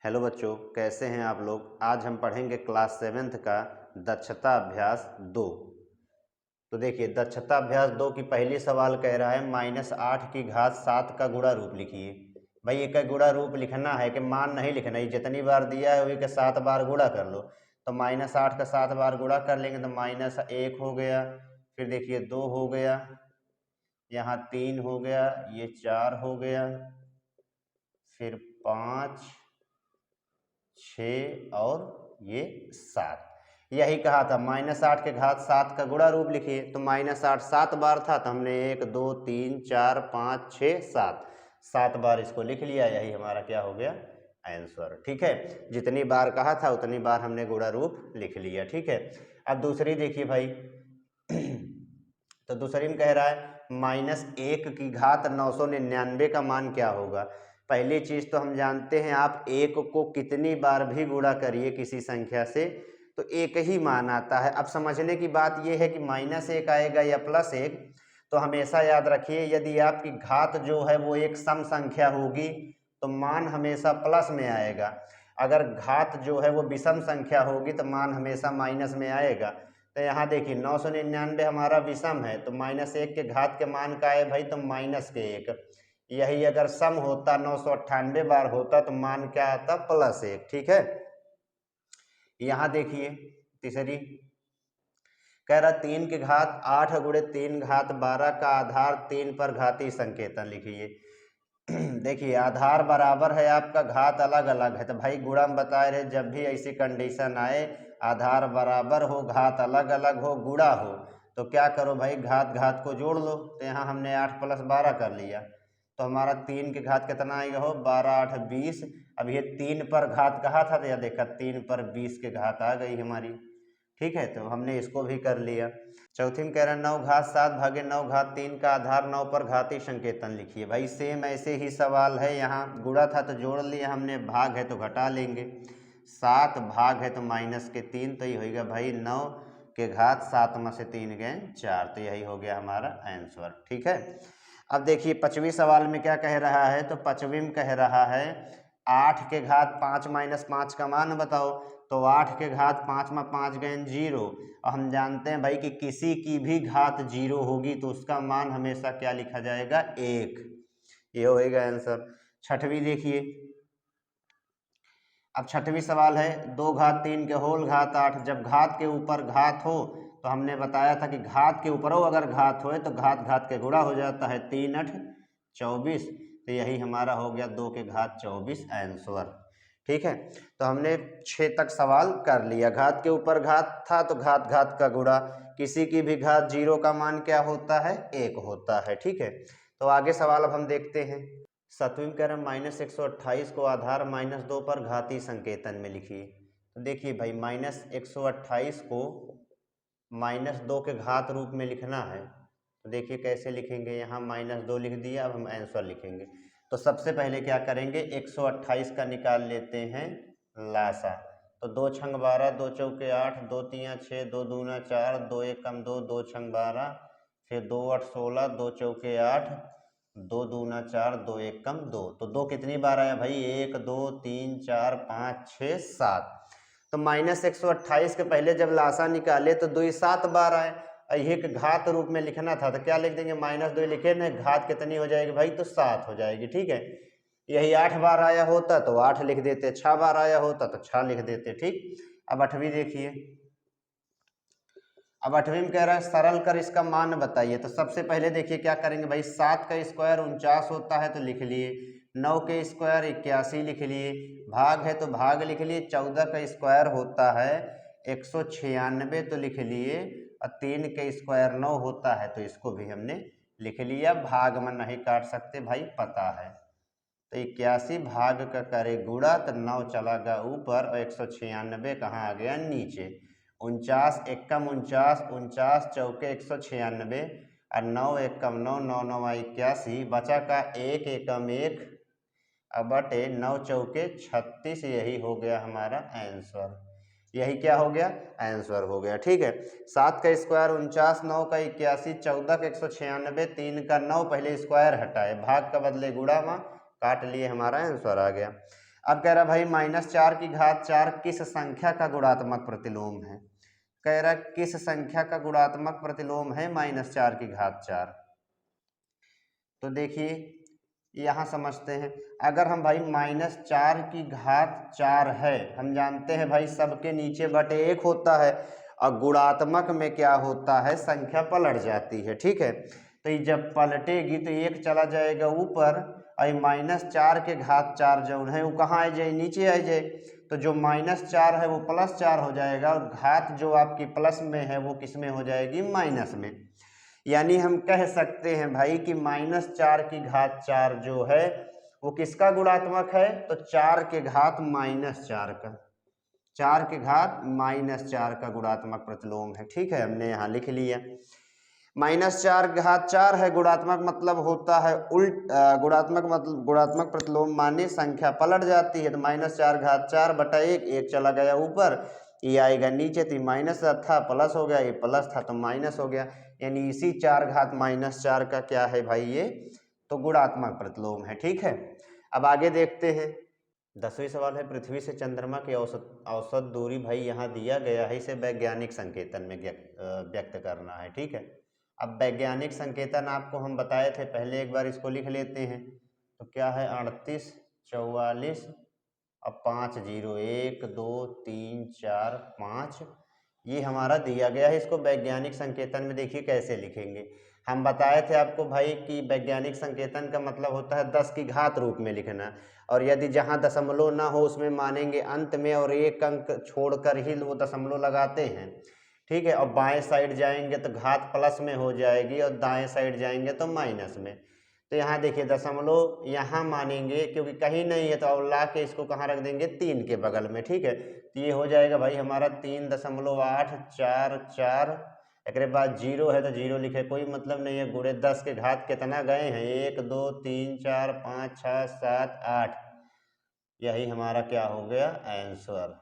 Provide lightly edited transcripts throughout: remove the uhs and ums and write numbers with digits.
Hello बच्चों, कैसे हैं आप लोग। आज हम पढ़ेंगे क्लास 7th का दक्षता अभ्यास 2। तो देखिए, दक्षता अभ्यास 2 की पहली सवाल कह रहा है -8 की घात 7 का गुणा रूप लिखिए। भाई एक गुणा रूप लिखना है कि मान नहीं लिखना है, जितनी बार दिया है वही के 7 बार गुणा कर लो। तो -8 का 7 बार गुणा कर लेंगे तो -1 हो गया, फिर देखिए 2 हो गया, यहाँ 3 हो गया, ये 4 हो गया, फिर 5, 6 और ये 7। यही कहा था -8 के घात 7 का गुणा रूप लिखिए। तो -8 7 बार था तो हमने 1 2 3 4 5 6 7 7 बार इसको लिख लिया। यही हमारा क्या हो गया, आंसर। ठीक है, जितनी बार कहा था उतनी बार हमने गुणा रूप लिख लिया। ठीक है, अब दूसरी देखिए भाई। तो दूसरी में कह रहा है -1 की घात 999 का मान क्या होगा। पहली चीज तो हम जानते हैं, आप 1 को कितनी बार भी गुणा करिए किसी संख्या से तो एक ही मान आता है। अब समझने की बात यह है कि -1 आएगा या +1, तो हमेशा याद रखिए यदि आपकी घात जो है वो एक सम संख्या होगी तो मान हमेशा प्लस में आएगा। अगर घात जो है वो विषम संख्या होगी तो मान हमेशा माइनस में आएगा। तो यहाँ देखिए 999 हमारा विषम है तो -1 के घात के मान का है भाई, तो -1। यही अगर सम होता 998 बार होता तो मान क्या आता, +1। ठीक है, यहाँ देखिए तीसरी कह रहा 3 के घात 8 गुणे 3 घात 12 का आधार 3 पर घातीय संकेतन लिखिए। देखिए आधार बराबर है, आपका घात अलग अलग है, तो भाई गुणा में बताए रहे जब भी ऐसी कंडीशन आए आधार बराबर हो घात अलग अलग हो गुणा हो तो क्या करो भाई, घात घात को जोड़ लो। तो यहाँ हमने 8 + 12 कर लिया तो हमारा 3 के घात कितना आएगा हो, 12 8 20। अब ये 3 पर घात कहा था तो यह देखा 3 पर 20 के घात आ गई हमारी। ठीक है, तो हमने इसको भी कर लिया। चौथी में कह रहा है 9 घात 7 भागे 9 घात 3 का आधार 9 पर घातीय संकेतन लिखिए। भाई सेम ऐसे ही सवाल है, यहाँ गुणा था तो जोड़ लिया हमने, भाग है तो घटा लेंगे। 7 भाग है तो -3, तो ये होगा भाई 9 के घात 7 में से 3 गए 4, तो यही हो गया हमारा आंसर। ठीक है, अब देखिए पांचवी सवाल में क्या कह रहा है। तो पांचवी में कह रहा है 8 के घात 5 - 5 का मान बताओ। तो 8 के घात 5 में 5 गए 0, और हम जानते हैं भाई कि किसी की भी घात 0 होगी तो उसका मान हमेशा क्या लिखा जाएगा, 1। ये होएगा आंसर। छठवीं देखिए, अब छठवीं सवाल है 2 घात 3 के होल घात 8। जब घात के ऊपर घात हो तो हमने बताया था कि घात के ऊपर हो अगर घात हो तो घात घात के गुणा हो जाता है, 3 8 24। तो यही हमारा हो गया 2 के घात 24 आंसर। ठीक है, तो हमने 6 तक सवाल कर लिया। घात के ऊपर घात था तो घात घात का गुणा, किसी की भी घात 0 का मान क्या होता है, 1 होता है। ठीक है, तो आगे सवाल अब हम देखते हैं। सातवीं में कह रहे हैं -128 को आधार -2 पर घातीय संकेतन में लिखिए। तो देखिए भाई -128 को -2 के घात रूप में लिखना है। तो देखिए कैसे लिखेंगे, यहाँ -2 लिख दिया। अब हम आंसर लिखेंगे तो सबसे पहले क्या करेंगे, 128 का निकाल लेते हैं लासा। तो 2 छंग 12, 2 चौके 8, 2 तियाँ 6, 2 दूना 4, 2 एक कम 2, 2 छंग 12, फिर 2 8 16, 2 चौके 8, 2 दूना 4, 2 एक कम 2। तो 2 कितनी बार आया भाई, 1 2 3 4 5 6 7। तो -128 के पहले जब लासा निकाले तो 2 7 बार आए। एक घात रूप में लिखना था तो क्या लिख देंगे, -2 लिखे ना, घात कितनी हो जाएगी भाई, तो 7 हो जाएगी। ठीक है, यही 8 बार आया होता तो 8 लिख देते, 6 बार आया होता तो 6 लिख देते। ठीक, अब 8वीं देखिए। अब 8वीं में कह रहा है सरल कर इसका मान बताइए। तो सबसे पहले देखिए क्या करेंगे भाई, 7 का स्क्वायर 49 होता है तो लिख लिए, 9 के स्क्वायर 81 लिख लिए, भाग है तो भाग लिख लिए, 14 का स्क्वायर होता है 196 तो लिख लिए, और 3 के स्क्वायर 9 होता है तो इसको भी हमने लिख लिया। भाग में नहीं काट सकते भाई, पता है। तो 81 भाग का करे गुणा तो 9 चला गया ऊपर और 196 कहाँ आ गया, नीचे। 49 एकम 49, 49 चौके 196, और 9 एकम 9, 9 9 81, बचा का 1 एकम 1, अब बटे 9 चौके 36। यही हो गया हमारा आंसर। यही क्या हो गया, आंसर हो गया। ठीक है, 7 का स्क्वायर 49, 9 का 81, 14 का 196, 3 का 9, पहले स्क्वायर हटाए, भाग का बदले गुणा में काट लिए, हमारा आंसर आ गया। अब कह रहा भाई -4 किस संख्या का गुणात्मक प्रतिलोम है। कह रहा किस संख्या का गुणात्मक प्रतिलोम है -4। तो देखिए यहाँ समझते हैं, अगर हम भाई -4 है, हम जानते हैं भाई सबके नीचे बटे 1 होता है और गुणात्मक में क्या होता है, संख्या पलट जाती है। ठीक है, तो ये जब पलटेगी तो 1 चला जाएगा ऊपर और -4 जो है वो कहाँ आ जाए, नीचे आ जाए। तो जो -4 है वो +4 हो जाएगा और घात जो आपकी प्लस में है वो किस में हो जाएगी, माइनस में। यानी हम कह सकते हैं भाई कि -4 जो है वो किसका गुणात्मक है, तो 4 के घात -4 का, 4 के घात -4 का गुणात्मक प्रतिलोम है। ठीक है, हमने यहाँ लिख लिया। -4 है गुणात्मक मतलब होता है उल्ट, गुणात्मक प्रतिलोम माने संख्या पलट जाती है। तो -4 बटा 1 चला गया ऊपर, ये आएगा नीचे, तो माइनस था प्लस हो गया, ये प्लस था तो माइनस हो गया, यानी इसी 4 घात -4 का क्या है भाई, ये तो गुणात्मक प्रतिलोम है। ठीक है, अब आगे देखते हैं। 10वीं सवाल है, पृथ्वी से चंद्रमा की औसत दूरी भाई यहाँ दिया गया है, इसे वैज्ञानिक संकेतन में व्यक्त करना है। ठीक है, अब वैज्ञानिक संकेतन आपको हम बताए थे पहले, एक बार इसको लिख लेते हैं। तो क्या है, 38, 44 और 5 0, 1 2 3 4 5, ये हमारा दिया गया है। इसको वैज्ञानिक संकेतन में देखिए कैसे लिखेंगे। हम बताए थे आपको भाई कि वैज्ञानिक संकेतन का मतलब होता है 10 की घात रूप में लिखना, और यदि जहाँ दशमलव ना हो उसमें मानेंगे अंत में, और एक अंक छोड़कर ही वो दशमलव लगाते हैं। ठीक है, और बाएं साइड जाएंगे तो घात प्लस में हो जाएगी और दाएं साइड जाएंगे तो माइनस में। तो यहाँ देखिए दशमलव यहाँ मानेंगे क्योंकि कहीं नहीं है, तो अब ला के इसको कहाँ रख देंगे, 3 के बगल में। ठीक है, तो ये हो जाएगा भाई हमारा 3.844। एक बाद 0 है तो 0 लिखे, कोई मतलब नहीं है। गुणे 10 के घात कितना गए हैं, 1 2 3 4 5 6 7 8, यही हमारा क्या हो गया, आंसर।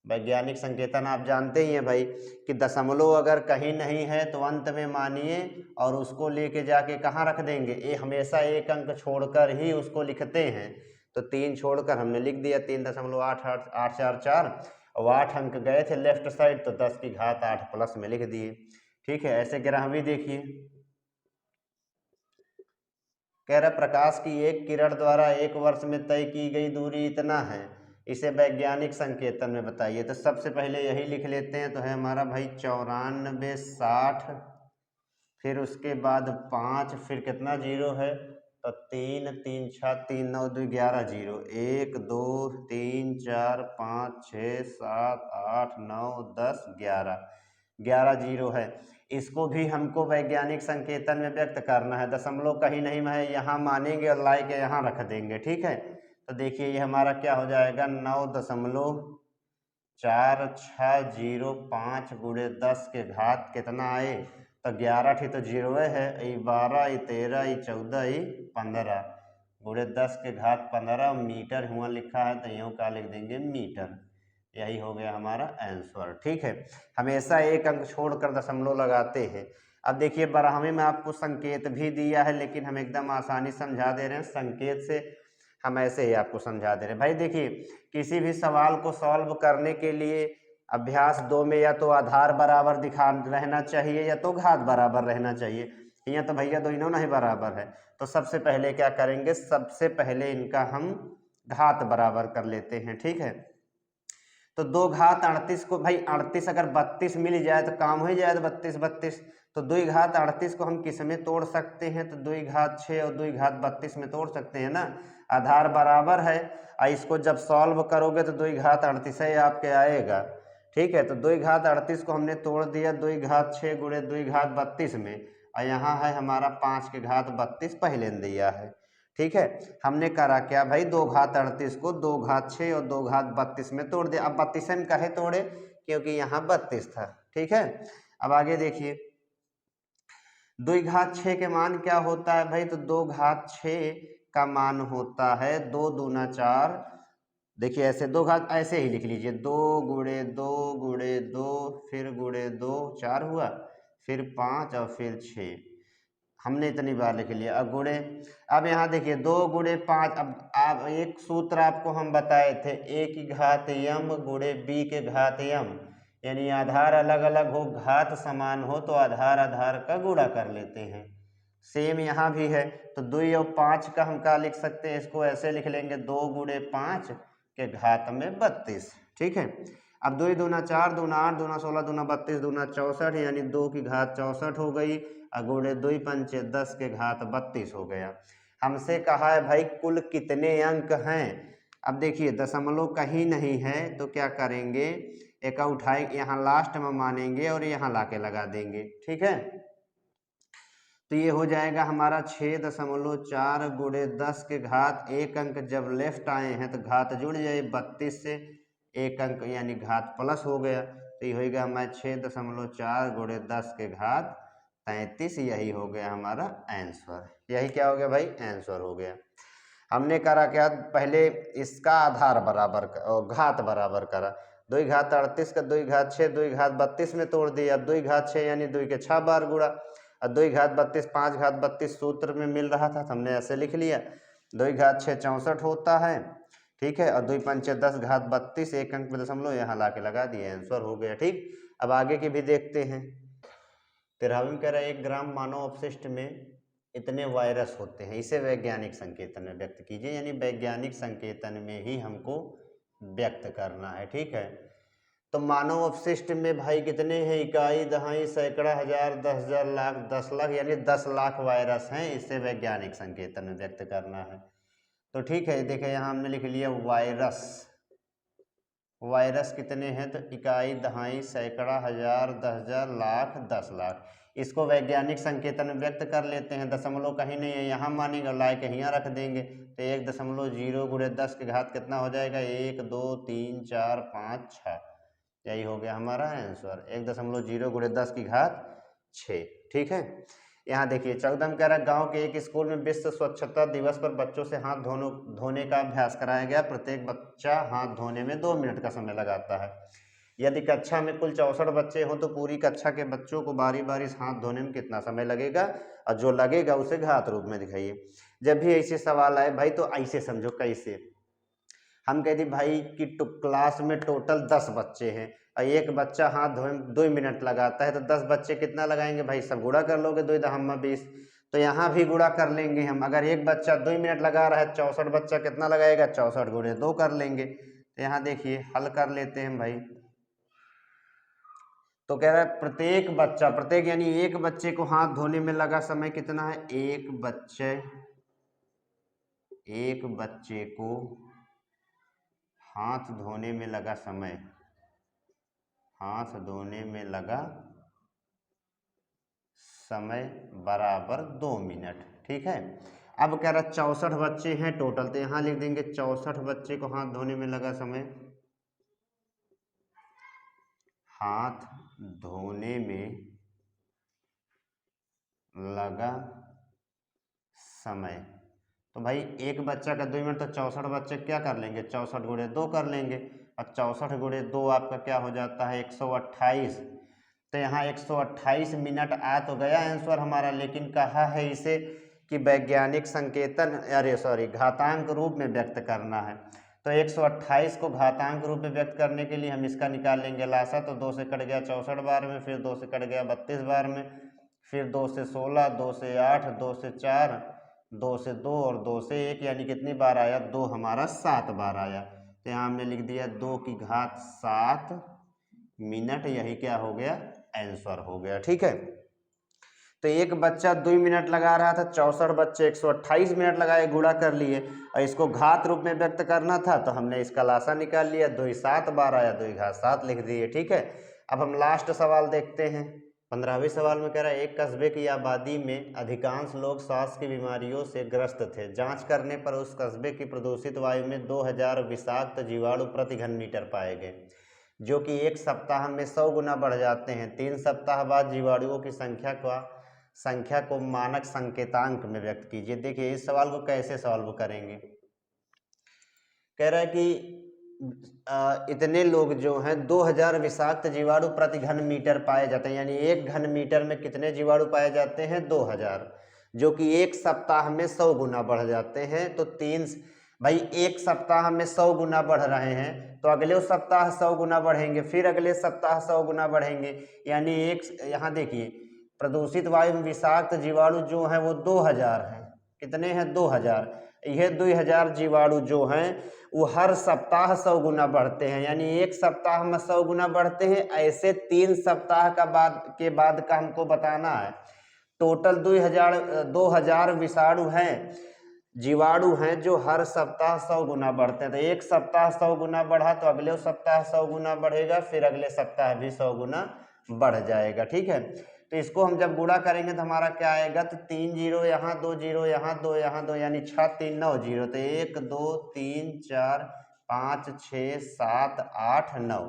वैज्ञानिक संकेतन आप जानते ही हैं भाई कि दशमलव अगर कहीं नहीं है तो अंत में मानिए और उसको लेके जाके कहाँ रख देंगे, ये हमेशा एक अंक छोड़कर ही उसको लिखते हैं। तो 3 छोड़कर हमने लिख दिया 3.88844, और 8 अंक गए थे लेफ्ट साइड, तो 10 की घात 8 प्लस में लिख दिए। ठीक है, ऐसे 11वीं देखिए, कह रहा प्रकाश की एक किरण द्वारा 1 वर्ष में तय की गई दूरी इतना है, इसे वैज्ञानिक संकेतन में बताइए। तो सबसे पहले यही लिख लेते हैं, तो है हमारा भाई 94 60, फिर उसके बाद 5, फिर कितना 0 है, तो 3 3 6 3 9 2 11 0, 1 2 3 4 5 6 7 8 9 10 11, 11 0 है। इसको भी हमको वैज्ञानिक संकेतन में व्यक्त करना है। दशमलव कहीं नहीं है, यहाँ मानेंगे और लाई के यहाँ रख देंगे। ठीक है, तो देखिए ये हमारा क्या हो जाएगा, 9.4605 गुणे 10 के घात कितना आए, तो 11 थी तो 0 है, 12 13 14 15 गुणे 10 के घात 15, मीटर हुआ लिखा है तो यूँ का लिख देंगे मीटर, यही हो गया हमारा आंसर। ठीक है, हमेशा एक अंक छोड़कर दशमलव लगाते हैं। अब देखिए 12वीं में आपको संकेत भी दिया है, लेकिन हम एकदम आसानी समझा दे रहे हैं, संकेत से हम ऐसे ही आपको समझा दे रहे हैं। भाई देखिए किसी भी सवाल को सॉल्व करने के लिए अभ्यास 2 में या तो आधार बराबर दिखा रहना चाहिए या तो घात बराबर रहना चाहिए। यहाँ तो भैया दोनों नहीं बराबर है, तो सबसे पहले क्या करेंगे, सबसे पहले इनका हम घात बराबर कर लेते हैं। ठीक है, तो 2 घात 38 को भाई 38 अगर 32 मिल जाए तो काम हो जाए, 32 32, तो 2 घात 38 को हम किस में तोड़ सकते हैं, तो 2 घात 6 और 2 घात 32 में तोड़ सकते हैं ना, आधार बराबर है। और इसको जब सॉल्व करोगे तो 2 घात 38 ही आपके आएगा। ठीक है, तो 2 घात 38 को हमने तोड़ दिया 2 घात 6 गुणे 2 घात 32 में, और यहाँ है हमारा 5 के घात 32 पहले दिया है। ठीक है, हमने करा क्या भाई, 2 घात 38 को 2 घात 6 और 2 घात 32 में तोड़ दिया। अब 32 में कहे तोड़े, क्योंकि यहाँ 32 था। ठीक है, अब आगे देखिए 2 घात 6 के मान क्या होता है भाई, तो 2 घात 6 का मान होता है 2 दूना 4। देखिए ऐसे 2 घात ऐसे ही लिख लीजिए, 2 गुणे 2 गुणे 2 फिर गुणे 2 4 हुआ, फिर 5 और फिर 6। हमने इतनी बार लिख लिया। अब गुणे, अब यहाँ देखिए 2 गुणे 5। अब आप एक सूत्र आपको हम बताए थे, a की घात यम गुणे b के घात यम, यानी आधार अलग अलग हो घात समान हो तो आधार आधार का गुणा कर लेते हैं। सेम यहाँ भी है, तो 2 और 5 का हम क्या लिख सकते हैं, इसको ऐसे लिख लेंगे 2 गुणे 5 के घात में 32। ठीक है, अब 2 दूना 4, दूना 8, दूना 16, दूना 32, दूना 64, यानी 2 की घात 64 हो गई। गुणे 2 पंचे 10 के घात 32 हो गया। हमसे कहा है भाई कुल कितने अंक हैं। अब देखिए दशमलव कहीं नहीं है तो क्या करेंगे, एक उठाए यहाँ लास्ट में मानेंगे और यहाँ लाके लगा देंगे। ठीक है, तो ये हो जाएगा हमारा 6.4 गुणे 10 के घात 1 अंक जब लेफ्ट आए हैं तो घात जुड़ जाए 32 से 1 अंक यानी घात प्लस हो गया, तो ये होगा हमारा 6.4 गुणे 10 के घात 33। यही हो गया हमारा आंसर। यही क्या हो गया भाई, आंसर हो गया। हमने करा क्या, पहले इसका आधार बराबर और घात बराबर करा। 2 घात 38 का 2 घात 6, 2 घात 32 में तोड़ दिया। अब 2 घात 6 यानी 2 के 6 बार गुणा, और 2 घात 32 5 घात 32 सूत्र में मिल रहा था तो हमने ऐसे लिख लिया। 2 घात 6 64 होता है। ठीक है, और 2 पंचे 10 घात 32, 1 अंक में दशमलव यहाँ ला के लगा दिए, आंसर हो गया। ठीक, अब आगे की भी देखते हैं। 13वीं कह रहा है 1 ग्राम मानव अपशिष्ट में इतने वायरस होते हैं, इसे वैज्ञानिक संकेतन में व्यक्त कीजिए, यानी वैज्ञानिक संकेतन में ही हमको व्यक्त करना है। ठीक है, तो मानव अपशिष्ट में भाई कितने हैं, इकाई दहाई सैकड़ा हजार 10,000 लाख 10 लाख, यानी 10 लाख वायरस हैं, इसे वैज्ञानिक संकेतन में व्यक्त करना है। तो ठीक है, देखिए यहाँ हमने लिख लिया वायरस। वायरस कितने हैं, तो इकाई दहाई सैकड़ा हजार 10,000 लाख 10 लाख। इसको वैज्ञानिक संकेतन में व्यक्त कर लेते हैं। दशमलव कहीं नहीं है, यहाँ मानेंगे लाए के यहाँ रख देंगे, तो 1.0 गुणे 10 के घात कितना हो जाएगा, 1 2 3 4 5 6। यही हो गया हमारा आंसर, 1.0 गुणे 10 की घात 6। ठीक है, यहाँ देखिए 14 में कह रहा है गाँव के एक स्कूल में विश्व स्वच्छता दिवस पर बच्चों से हाथ धोने का अभ्यास कराया गया। प्रत्येक बच्चा हाथ धोने में 2 मिनट का समय लगाता है। यदि कक्षा में कुल 64 बच्चे हों तो पूरी कक्षा के बच्चों को बारी बारी हाथ धोने में कितना समय लगेगा, और जो लगेगा उसे घात रूप में दिखाइए। जब भी ऐसे सवाल आए भाई तो ऐसे समझो, कैसे हम कहते भाई कि क्लास में टोटल 10 बच्चे हैं और एक बच्चा हाथ धोने में 2 मिनट लगाता है, तो 10 बच्चे कितना लगाएंगे भाई, सब गुणा कर लोगे, 2 दहम्मा 20, तो यहाँ भी गुणा कर लेंगे हम। अगर एक बच्चा 2 मिनट लगा रहा है, 64 बच्चा कितना लगाएगा, 64 गुणे 2 कर लेंगे। तो यहाँ देखिए हल कर लेते हैं भाई। तो कह रहा है प्रत्येक बच्चा, प्रत्येक यानी एक बच्चे को हाथ धोने में लगा समय कितना है, एक बच्चे को हाथ धोने में लगा समय, हाथ धोने में लगा समय बराबर 2 मिनट। ठीक है, अब कह रहा 64 बच्चे हैं टोटल, तो यहाँ लिख देंगे 64 बच्चे को हाथ धोने में लगा समय, हाथ धोने में लगा समय। तो भाई एक बच्चा का 2 मिनट, तो 64 बच्चे क्या कर लेंगे, 64 गुणे 2 कर लेंगे, और 64 गुणे 2 आपका क्या हो जाता है, 128। तो यहाँ 128 मिनट आ तो गया आंसर हमारा, लेकिन कहा है इसे कि वैज्ञानिक संकेतन, अरे सॉरी, घातांक रूप में व्यक्त करना है। तो 128 को घातांक रूप में व्यक्त करने के लिए हम इसका निकाल लेंगे लासा, तो 2 से कट गया 64 बार में, फिर 2 से कट गया 32 बार में, फिर 2 से 16, 2 से 8, 2 से 4, 2 से 2 और 2 से 1, यानी कितनी बार आया, 2 हमारा 7 बार आया। तो यहाँ हमने लिख दिया 2 की घात 7 मिनट, यही क्या हो गया, आंसर हो गया। ठीक है, तो एक बच्चा 2 मिनट लगा रहा था, 64 बच्चे 128 मिनट लगाए, गुणा कर लिए, और इसको घात रूप में व्यक्त करना था तो हमने इसका लासा निकाल लिया, 2 7 बार आया, 2 घात 7 लिख दिए। ठीक है, अब हम लास्ट सवाल देखते हैं। 15वें सवाल में कह रहा है एक कस्बे की आबादी में अधिकांश लोग सांस की बीमारियों से ग्रस्त थे। जांच करने पर उस कस्बे की प्रदूषित वायु में 2000 विषाक्त जीवाणु प्रति घन मीटर पाए गए, जो कि एक सप्ताह में 100 गुना बढ़ जाते हैं। 3 सप्ताह बाद जीवाणुओं की संख्या को मानक संकेतांक में व्यक्त कीजिए। देखिए इस सवाल को कैसे सॉल्व करेंगे। कह रहा है कि इतने लोग जो हैं 2000 विषाक्त जीवाणु प्रति घन मीटर पाए जाते हैं, यानी 1 घन मीटर में कितने जीवाणु पाए जाते हैं, 2000। जो कि एक सप्ताह में 100 गुना बढ़ जाते हैं। तो भाई एक सप्ताह में 100 गुना बढ़ रहे हैं तो अगले सप्ताह 100 गुना बढ़ेंगे, फिर अगले सप्ताह 100 गुना बढ़ेंगे। यानी यहाँ देखिए प्रदूषित वायु में विषाक्त जीवाणु जो हैं वो 2000 हैं। कितने हैं? 2000। यह 2000 जीवाणु जो हैं वो हर सप्ताह 100 गुना बढ़ते हैं, यानी एक सप्ताह में 100 गुना बढ़ते हैं। ऐसे 3 सप्ताह के बाद का हमको बताना है। टोटल 2000 विषाणु हैं, जीवाणु हैं जो हर सप्ताह 100 गुना बढ़ते हैं। तो एक सप्ताह 100 गुना बढ़ा तो अगले सप्ताह 100 गुना बढ़ेगा, फिर अगले सप्ताह भी 100 गुना बढ़ जाएगा। ठीक है, तो इसको हम जब गुणा करेंगे तो हमारा क्या आएगा? तो 3 जीरो यहाँ, 2 जीरो यहाँ, 2 यहाँ, 2 यानी 6 3 9 जीरो। तो 1 2 3 4 5 6 7 8 9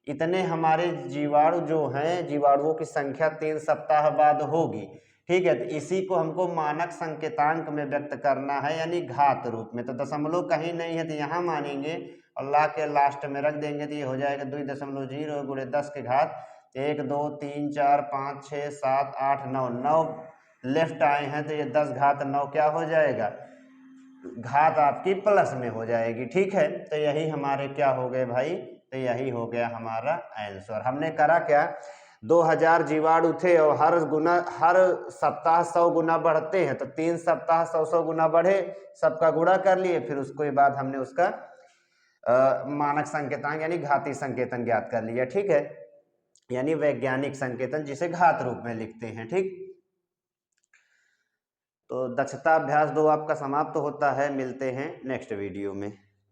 इतने हमारे जीवाणु जो हैं, जीवाणुओं की संख्या 3 सप्ताह बाद होगी। ठीक है, तो इसी को हमको मानक संकेतांक में व्यक्त करना है, यानी घात रूप में। तो दशमलव कहीं नहीं है तो यहाँ मानेंगे और ला के लास्ट में रख देंगे तो ये हो जाएगा 2.0 गुणे 10 के घात 1 2 3 4 5 6 7 8 9 9 लेफ्ट आए हैं तो ये 10 घात 9 क्या हो जाएगा? घात आपकी प्लस में हो जाएगी। ठीक है, तो यही हमारे क्या हो गए भाई? तो यही हो गया हमारा आंसर। हमने करा क्या? 2000 जीवाणु थे और हर सप्ताह 100 गुना बढ़ते हैं, तो 3 सप्ताह 100 गुना बढ़े, सबका गुणा कर लिए, फिर उसके बाद हमने उसका मानक संकेतांक यानी घातीय संकेतन ज्ञात कर लिया। ठीक है, यानी वैज्ञानिक संकेतन जिसे घात रूप में लिखते हैं। ठीक, तो दक्षता अभ्यास 2 आपका समाप्त होता है। मिलते हैं नेक्स्ट वीडियो में।